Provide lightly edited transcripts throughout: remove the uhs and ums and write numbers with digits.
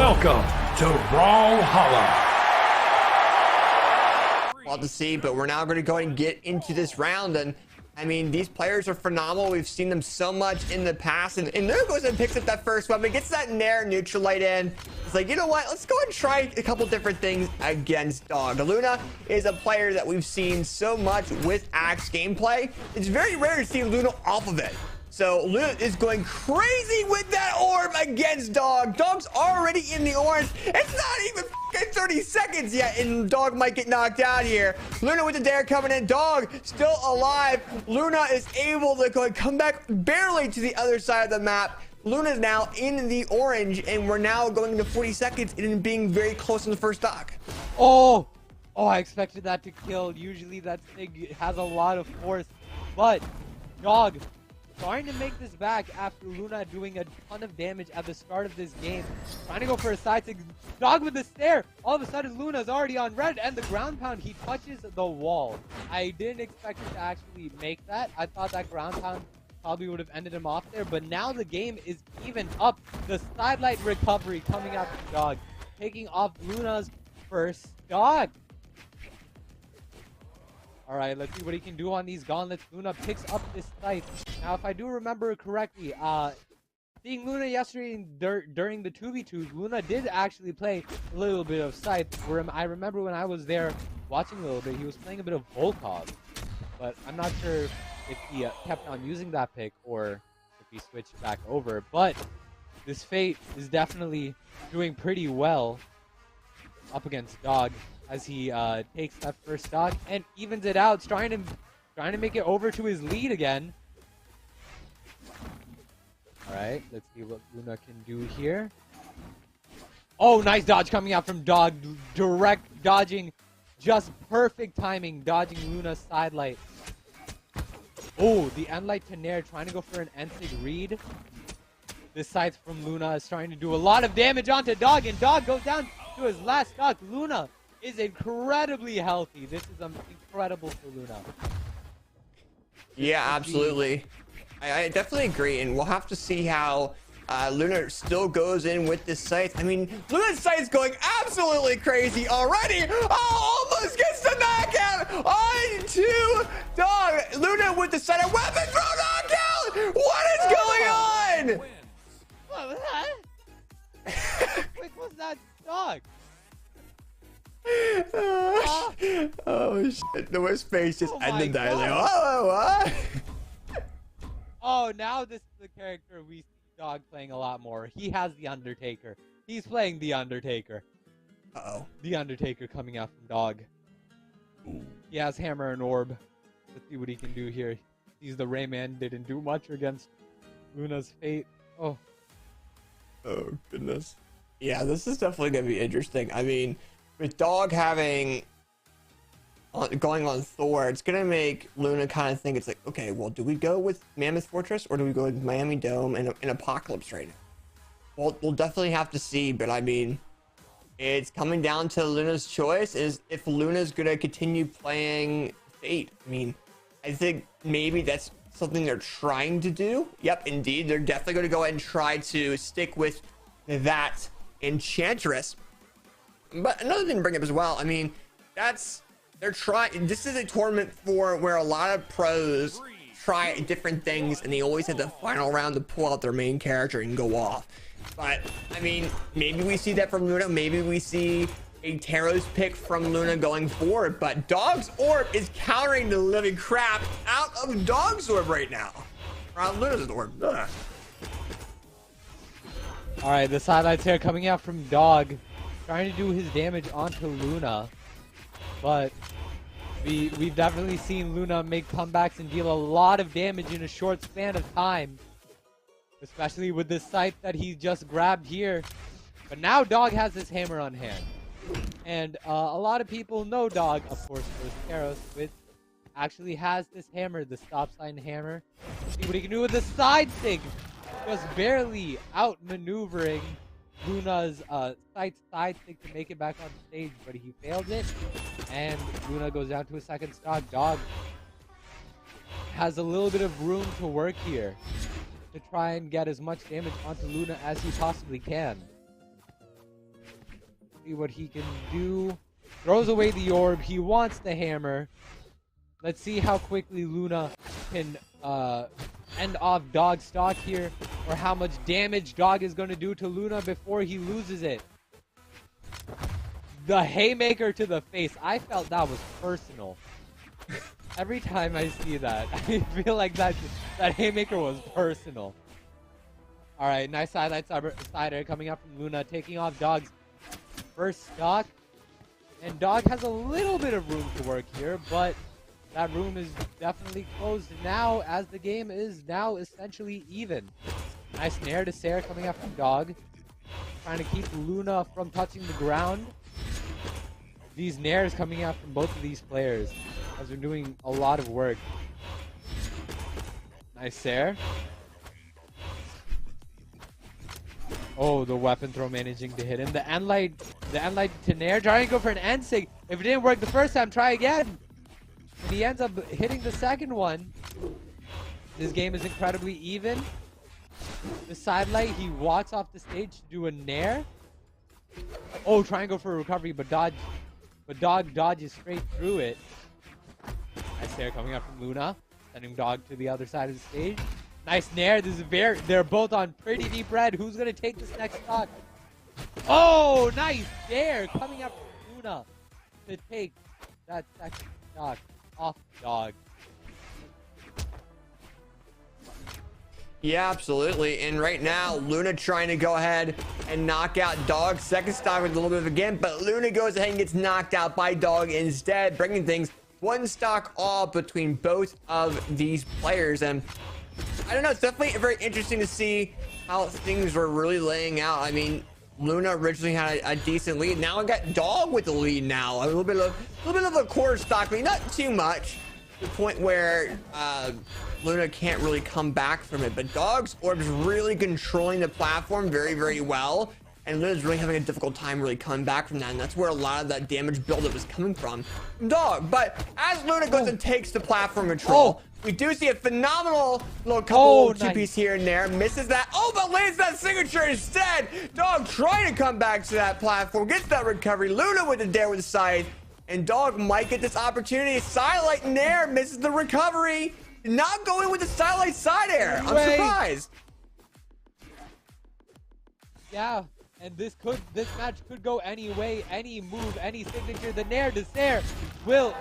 Welcome to Vodhalla. Well, to see, but we're now going to go ahead and get into this round. And I mean, these players are phenomenal. We've seen them so much in the past. And Luna goes and picks up that first weapon, gets that Nair neutral light in. It's like, you know what? Let's go and try a couple different things against Dawg. Luna is a player that we've seen so much with Axe gameplay. It's very rare to see Luna off of it. So Luna is going crazy with that orb against Dawg. Dawg's already in the orange. It's not even 30 seconds yet, and Dawg might get knocked out here. Luna with the dare coming in. Dawg still alive. Luna is able to go and come back barely to the other side of the map. Luna is now in the orange, and we're now going into 40 seconds and being very close on the first stock. Oh, I expected that to kill. Usually that thing has a lot of force, but Dawg trying to make this back after Luna doing a ton of damage at the start of this game. Trying to go for a side stick. Dawg with the stare. All of a sudden, Luna's already on red, and the ground pound, he touches the wall. I didn't expect him to actually make that. I thought that ground pound probably would have ended him off there, but now the game is even up. The sidelight recovery coming out from Dawg, taking off Luna's first stock. Alright, let's see what he can do on these gauntlets. Luna picks up this scythe. Now, if I do remember correctly, seeing Luna yesterday during the 2v2s, Luna did actually play a little bit of scythe. I remember when I was there watching a little bit, he was playing a bit of Volkov. But I'm not sure if he kept on using that pick or if he switched back over. But this Fate is definitely doing pretty well up against Dawg, as he takes that first stock and evens it out, trying to make it over to his lead again. Alright, let's see what Luna can do here. Oh, nice dodge coming out from Dawg. Direct dodging. Just perfect timing, dodging Luna's sidelight. Oh, the end light to Nair, trying to go for an Ensig read. This scythe from Luna is trying to do a lot of damage onto Dawg, and Dawg goes down to his last stock. Luna is incredibly healthy. This is incredible for Luna. Yeah, absolutely. I definitely agree, and we'll have to see how Luna still goes in with this scythe. I mean, Luna's scythe's going absolutely crazy already. Oh, almost gets the knockout on to Dawg. Luna with the scythe weapon throw knockout. What is going on? What was that? How quick was that Dawg? Oh shit! Noah's face just ended there. Like, God. oh, what? Oh, now this is the character we see Dawg playing a lot more. He has the Undertaker. He's playing the Undertaker. Uh-oh. The Undertaker coming out from Dawg. He has hammer and orb. Let's see what he can do here. He's the Rayman. Didn't do much against Luna's Fate. Oh Goodness. Yeah, this is definitely gonna be interesting. I mean, with Dawg having going on Thor, it's gonna make Luna kind of think, it's like, okay, well, do we go with Mammoth Fortress or do we go with Miami Dome and Apocalypse right now? Well, we'll definitely have to see, but I mean, it's coming down to Luna's choice is if Luna's gonna continue playing Fate. I mean, I think maybe that's something they're trying to do. Yep, indeed, they're definitely gonna go ahead and try to stick with that Enchantress. But another thing to bring up as well, I mean, they're trying, this is a tournament for where a lot of pros try different things and they always have the final round to pull out their main character and go off. But I mean, maybe we see that from Luna, maybe we see a Taros pick from Luna going forward, but Dawg's orb is countering the living crap out of Dawg's orb right now. Around Luna's orb. Ugh. Alright, the sidelights here coming out from Dawg, trying to do his damage onto Luna, but we've definitely seen Luna make comebacks and deal a lot of damage in a short span of time, especially with this scythe that he just grabbed here. But now Dawg has his hammer on hand, and a lot of people know Dawg, of course, for Taros, which actually has this hammer, the stop sign hammer. See what he can do with the side stick. Just barely outmaneuvering Luna's side stick to make it back on stage, but he failed it, and Luna goes down to a second stock. Dawg has a little bit of room to work here to try and get as much damage onto Luna as he possibly can. See what he can do. Throws away the orb. He wants the hammer. Let's see how quickly Luna can end off Dawg's stock here, or how much damage Dawg is going to do to Luna before he loses it. The haymaker to the face. I felt that was personal. Every time I see that, I feel like that haymaker was personal. All right, nice sideline cider coming up from Luna, taking off Dawg's first stock. And Dawg has a little bit of room to work here, but that room is definitely closed now, as the game is now essentially even. Nice nair to Sarah coming up from Dawg, trying to keep Luna from touching the ground. These nairs coming out from both of these players as they're doing a lot of work. Nice Sarah. Oh, the weapon throw managing to hit him. The end light to nair, trying to go for an end sig. If it didn't work the first time, try again. And he ends up hitting the second one. This game is incredibly even. The sidelight, he walks off the stage to do a nair. Oh, try and go for a recovery, but Dawg dodges straight through it. Nice nair coming up from Luna, sending Dawg to the other side of the stage. Nice nair. This is they're both on pretty deep red. Who's gonna take this next stock? Oh, nice nair coming up from Luna to take that second stock off Dawg. Yeah, absolutely. And right now, Luna trying to go ahead and knock out Dawg. Second stock with a little bit of a gimp, but Luna goes ahead and gets knocked out by Dawg instead, bringing things one stock off between both of these players. And I don't know, it's definitely very interesting to see how things were really laying out. I mean, Luna originally had a decent lead. Now I got Dawg with the lead now. A little bit of a quarter stock lead, not too much, to the point where Luna can't really come back from it. But Dawg's orb's really controlling the platform very, very well. And Luna's really having a difficult time really coming back from that. And that's where a lot of that damage buildup is coming from Dawg. But as Luna goes and takes the platform control, we do see a phenomenal little couple two-piece here and there. Misses that. Oh, but lands that signature instead. Dawg trying to come back to that platform. Gets that recovery. Luna with the dare with the scythe. And Dawg might get this opportunity. Sidelight nair misses the recovery. Not going with the sidelight side air. I'm surprised. Yeah. And this match could go any way, any move, any signature. The nair to Sarah will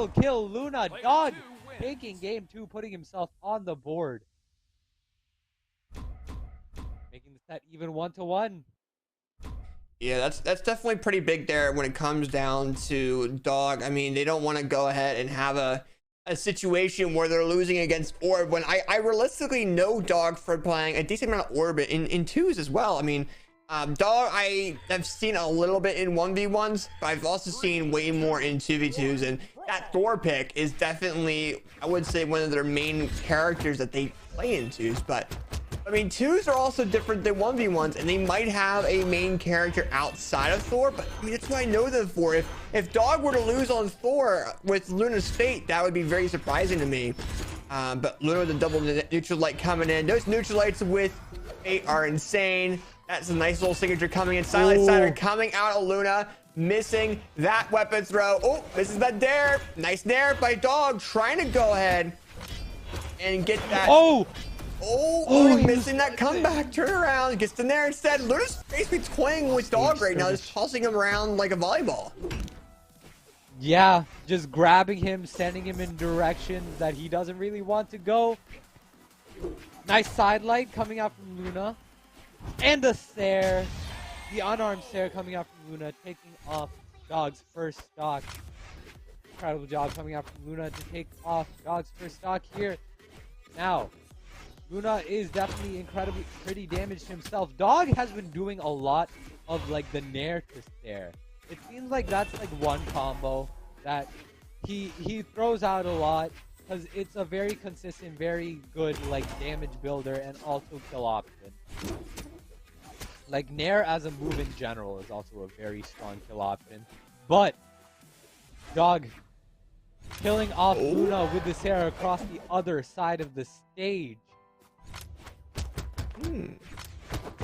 kill Luna. Dawg taking game 2, putting himself on the board, making the set even 1-1. Yeah, that's definitely pretty big there when it comes down to Dawg. I mean, they don't want to go ahead and have a situation where they're losing against orb, when I realistically know Dawg for playing a decent amount of orb in twos as well. I mean, Dawg, I have seen a little bit in 1v1s, but I've also seen way more in 2v2s, and that Thor pick is definitely, I would say, one of their main characters that they play in twos. But I mean, twos are also different than 1v1s, and they might have a main character outside of Thor, but I mean, that's what I know them for. If Dawg were to lose on Thor with Luna's fate, that would be very surprising to me. But Luna with the double neutral light coming in. Those neutral lights with fate are insane. That's a nice little signature coming in. Silent Cider coming out of Luna, missing that weapon throw. Oh, this is that dare. Nice dare by Dawg, trying to go ahead and get that. Luna missing that comeback. Turn around, gets the nair instead. Luna's basically toying with Dawg right now, just tossing him around like a volleyball. Yeah, just grabbing him, sending him in directions that he doesn't really want to go. Nice sidelight coming out from Luna. And the Sarah, the unarmed Sarah coming out from Luna, taking off Dawg's first stock. Incredible job coming out from Luna to take off Dawg's first stock here. Now, Luna is definitely pretty damaged himself. Dawg has been doing a lot of like the nair to stare. It seems like that's like one combo that he throws out a lot, because it's a very consistent, very good like damage builder and also kill option. Like nair as a move in general is also a very strong kill option. But Dawg killing off Luna with the Sarah across the other side of the stage.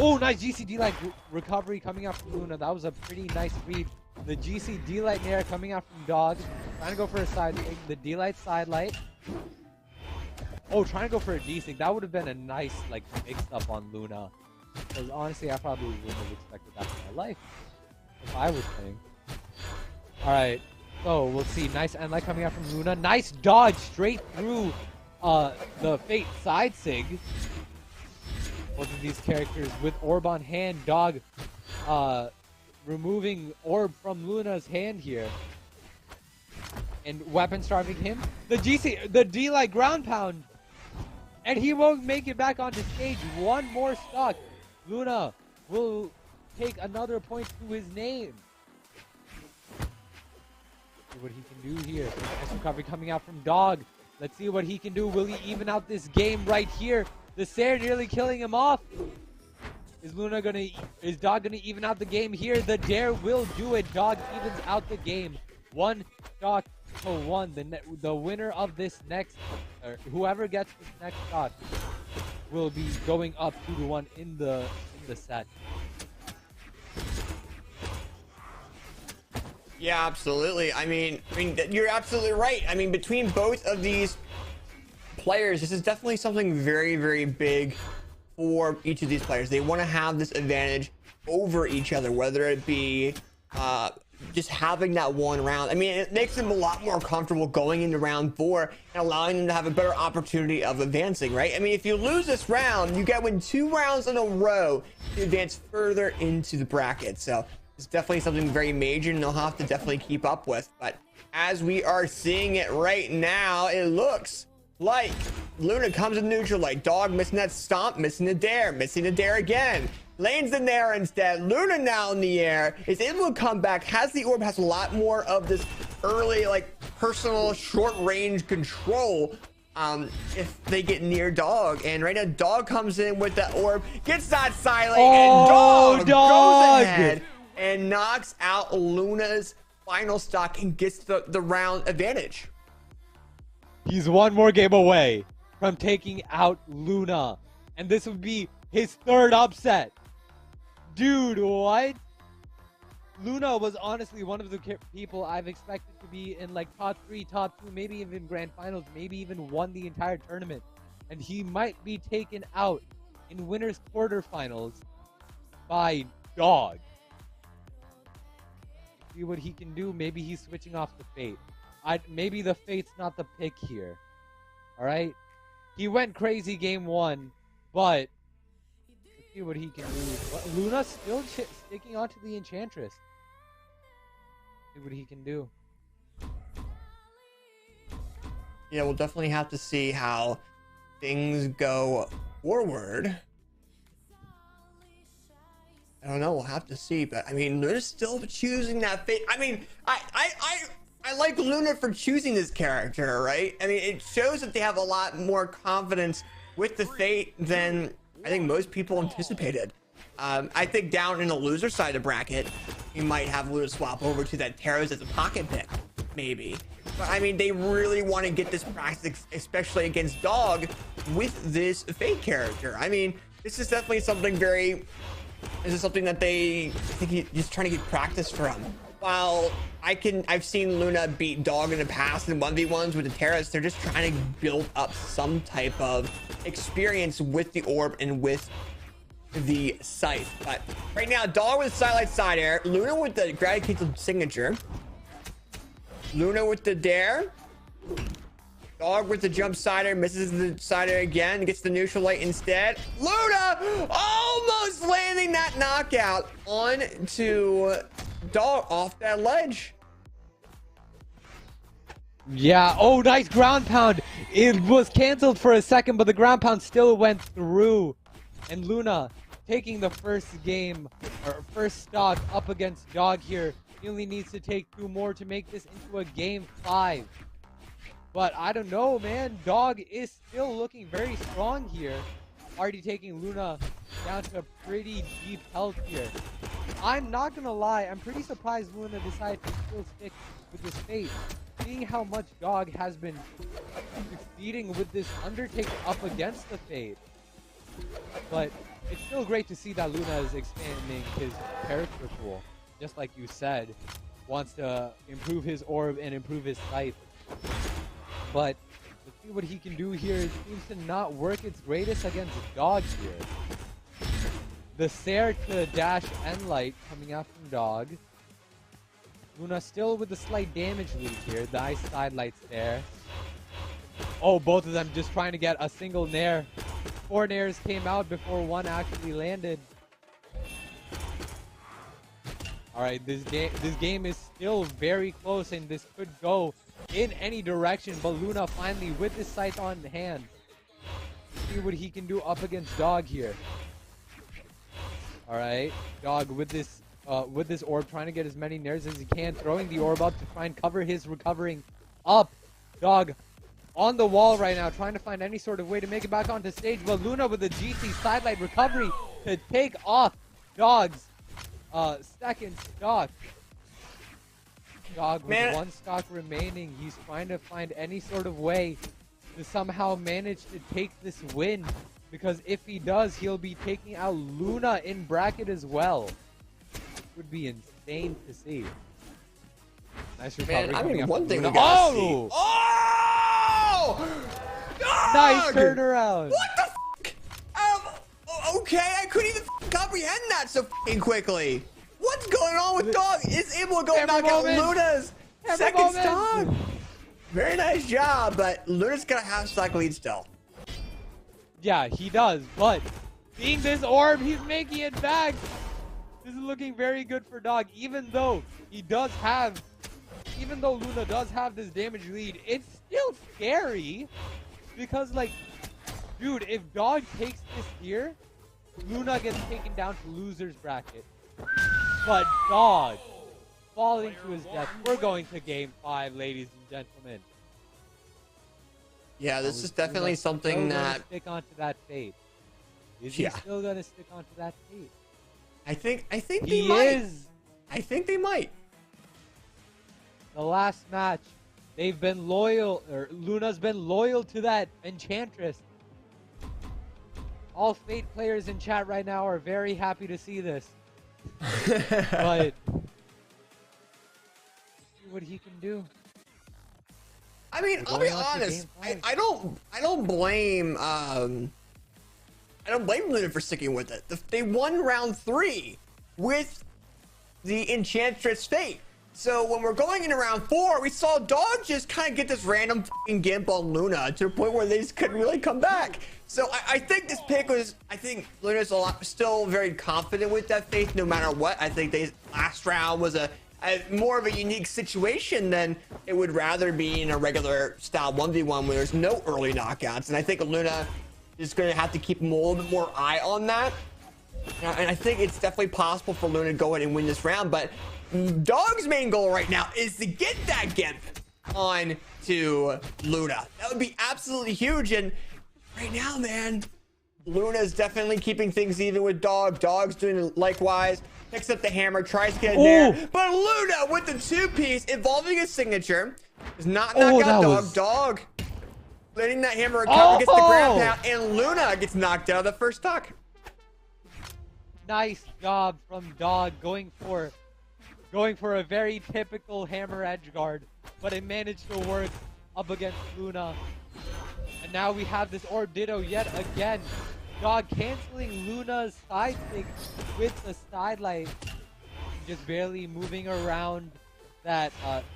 Oh, nice GCD Light recovery coming out from Luna. That was a pretty nice read. The GCD Light Nair coming out from Dawg. Trying to go for a side thing. The D Light side light. Oh, trying to go for a D-Sync. That would have been a nice, like, mix-up on Luna. Because honestly, I probably wouldn't have expected that in my life. If I was playing. Alright. So, we'll see. Nice end light coming out from Luna. Nice dodge straight through the Fate side sig. Both of these characters with orb on hand. Dawg removing orb from Luna's hand here. And weapon starving him. The D-Light ground pound. And he won't make it back onto stage. One more stock. Luna will take another point to his name. See what he can do here. Nice recovery coming out from Dawg. Let's see what he can do. Will he even out this game right here? The Sair nearly killing him off. Is Dawg gonna even out the game here? The Dare will do it. Dawg evens out the game. One stock to one. The winner of this next, or whoever gets this next stock, will be going up 2-1 in the set. Yeah, absolutely. I mean, you're absolutely right. I mean, between both of these players, this is definitely something very, very big for each of these players. They want to have this advantage over each other, whether it be just having that one round. I mean, it makes them a lot more comfortable going into round 4 and allowing them to have a better opportunity of advancing, right? I mean, if you lose this round, you get win 2 rounds in a row to advance further into the bracket. So it's definitely something very major, and they'll have to definitely keep up with. But as we are seeing it right now, it looks like Luna comes in neutral, like Dawg missing that stomp, missing the dare, missing the dare again. Lanes in there instead. Luna now in the air is able to come back, has the orb, has a lot more of this early, like, personal short range control if they get near Dawg. And right now Dawg comes in with that orb, gets that silent, and Dawg goes ahead and knocks out Luna's final stock and gets the round advantage. He's one more game away from taking out Luna, and this would be his 3rd upset. Dude, what? Luna was honestly one of the people I've expected to be in like top 3, top 2, maybe even grand finals, maybe even won the entire tournament. And he might be taken out in winners quarterfinals by Dawg. See what he can do. Maybe he's switching off the Fate. Maybe the Fate's not the pick here. Alright? He went crazy game 1, but let's see what he can do. Luna's still sticking onto the Enchantress. See what he can do. Yeah, we'll definitely have to see how things go forward. I don't know, we'll have to see, but I mean, Luna's still choosing that Fate. I mean, I like Luna for choosing this character, right? I mean, it shows that they have a lot more confidence with the Fate than I think most people anticipated. I think down in the loser side of the bracket, you might have Luna swap over to that Taros as a pocket pick, maybe. But I mean, they really want to get this practice, especially against Dawg, with this Fate character. I mean, this is definitely something very... This is something that I think he's just trying to get practice from. While I've seen Luna beat Dawg in the past in 1v1s with the Taros, they're just trying to build up some type of experience with the orb and with the scythe. But right now, Dawg with Silent Side Air, Luna with the Gravity Cancel signature, Luna with the dare, Dawg with the jump sider, misses the sider again, gets the neutral light instead. Luna almost landing that knockout onto Dawg off that ledge. Yeah, oh, nice ground pound. It was canceled for a second, but the ground pound still went through. And Luna taking the first game, or first stock up against Dawg here. He only needs to take 2 more to make this into a game 5. But I don't know, man. Dawg is still looking very strong here. Already taking Luna down to a pretty deep health here. I'm not gonna lie, I'm pretty surprised Luna decided to still stick with this Fate. Seeing how much Dawg has been succeeding with this Undertake up against the Fate. But it's still great to see that Luna is expanding his character pool, just like you said. Wants to improve his orb and improve his scythe. But let's see what he can do here. It seems to not work its greatest against Dawg here. The Sair to dash and light coming out from Dawg. Luna still with the slight damage lead here. The ice side lights there. Oh, both of them just trying to get a single nair. 4 nairs came out before one actually landed. Alright, this game is still very close and this could go in any direction, but Luna finally with his scythe on hand. See what he can do up against Dawg here. Alright, Dawg with this orb trying to get as many nairs as he can, throwing the orb up to try and cover his recovering up. Dawg on the wall right now, trying to find any sort of way to make it back onto stage, but Luna with a GC sidelight recovery to take off Dawg's second stock. Dawg with 1 stock remaining. He's trying to find any sort of way to somehow manage to take this win, because if he does, he'll be taking out Luna in bracket as well. Would be insane to see. Nice recovery. Man, I mean, one thing we Luna. gotta see. Oh! Dawg! Nice turnaround. What the f***? Okay, I couldn't even comprehend that so f***ing quickly. What's going on with Dawg? Is able to go knock out Luna's second stock. Very nice job, but Luna's gonna have stock lead still. Yeah, he does, but seeing this orb, he's making it back. This is looking very good for Dawg, even though Luna does have this damage lead. It's still scary because, like, dude, if Dawg takes this here, Luna gets taken down to loser's bracket. But Dawg falling to his death. We're going to game 5, ladies and gentlemen. Yeah, this is definitely something that stick onto that fate. Is he still gonna stick onto that fate? I think He they might. is. I think they might. The last match, they've been loyal, or Luna's been loyal to that Enchantress. All Fate players in chat right now are very happy to see this. But see what he can do. I mean, I'll be honest. I don't blame Luna for sticking with it. They won round 3 with the Enchantress Fate. So when we're going into round 4, we saw Dawg just kind of get this random fucking gimp on Luna to the point where they just couldn't really come back. So I think this pick was, I think Luna's still very confident with that Fate no matter what. I think last round was a more of a unique situation than it would rather be in a regular style 1v1 where there's no early knockouts. And I think Luna is going to have to keep a little bit more eye on that. And I think it's definitely possible for Luna to go in and win this round. But Dawg's main goal right now is to get that Gimp on to Luna. That would be absolutely huge. And right now, man, Luna's definitely keeping things even with Dawg. Dawg's doing likewise. Picks up the hammer, tries to get in there. But Luna with the 2-piece, evolving his signature, does not knock out Dawg. Dawg letting that hammer recover, gets the grab down, and Luna gets knocked out of the first stock. Nice job from Dawg going for a very typical hammer edge guard, but it managed to work up against Luna. And now we have this orb ditto yet again. Dawg canceling Luna's side stick with the sidelight, just barely moving around that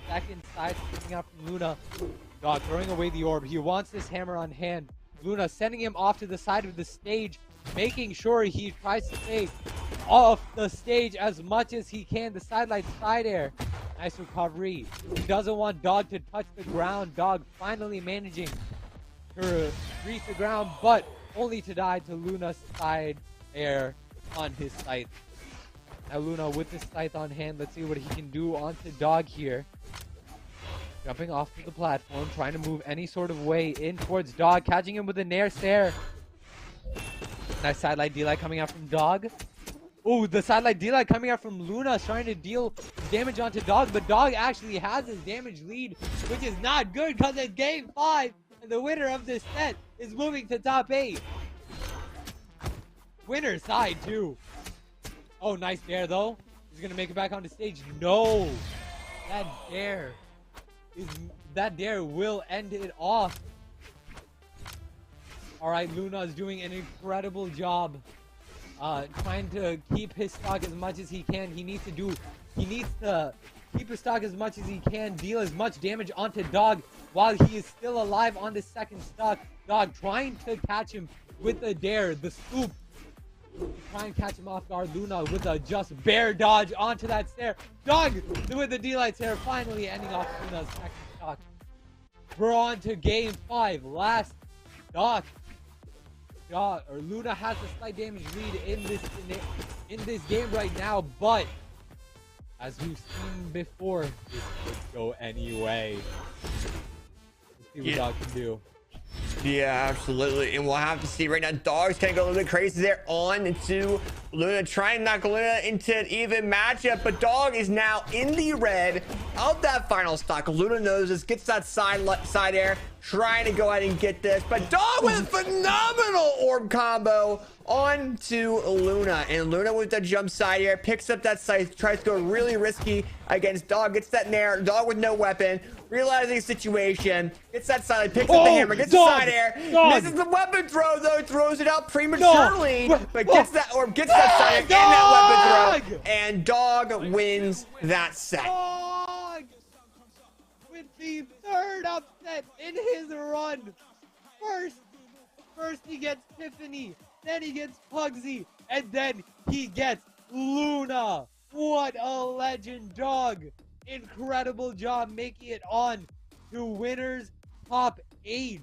second side sticking out from Luna. Dawg throwing away the orb. He wants this hammer on hand. Luna sending him off to the side of the stage, making sure he tries to stay off the stage as much as he can. The sidelight side air. Nice recovery. He doesn't want Dawg to touch the ground. Dawg finally managing to reach the ground, but only to die to Luna's side air on his scythe. Now Luna with his scythe on hand. Let's see what he can do onto Dawg here. Jumping off to the platform, trying to move any sort of way in towards Dawg, catching him with a nair stare. Nice sidelight D-light coming out from Dawg. Oh, the sidelight D-light coming out from Luna, trying to deal damage onto Dawg, but Dawg actually has his damage lead, which is not good because it's game 5, and the winner of this set is moving to top 8. Winner side too. Oh, nice dare though. He's gonna make it back onto stage. No, that dare will end it off. All right, Luna is doing an incredible job, trying to keep his stock as much as he can. He needs to keep his stock as much as he can, deal as much damage onto Dawg while he is still alive on the second stock. Dawg trying to catch him with the dare, the scoop. Try and catch him off guard. Luna with a just bear dodge onto that stair. Dawg with the D-Light stair, finally ending off Luna's second stock. We're on to game 5. Last stock. Luna has a slight damage lead in this game right now, but as we've seen before, this could go anyway. Let's see what Dawg can do. Yeah, absolutely. And we'll have to see right now. Dawg's gonna go a little bit crazy there on to Luna, trying to knock Luna into an even matchup, but Dawg is now in the red of that final stock. Luna knows this, gets that side air, trying to go ahead and get this, but Dawg with a phenomenal orb combo onto Luna, and Luna with the jump side air picks up that scythe, tries to go really risky against Dawg, gets that nair. Dawg with no weapon, realizing the situation, gets that side, picks up the hammer, gets the side air, misses the weapon throw though, throws it out prematurely, but gets that orb, gets that side air and that weapon throw, and Dawg wins that set. Dawg with the third upset in his run. First he gets Tiffany, then he gets Pugsy, and then he gets Luna. What a legend, Dawg. Incredible job making it on to winners top 8.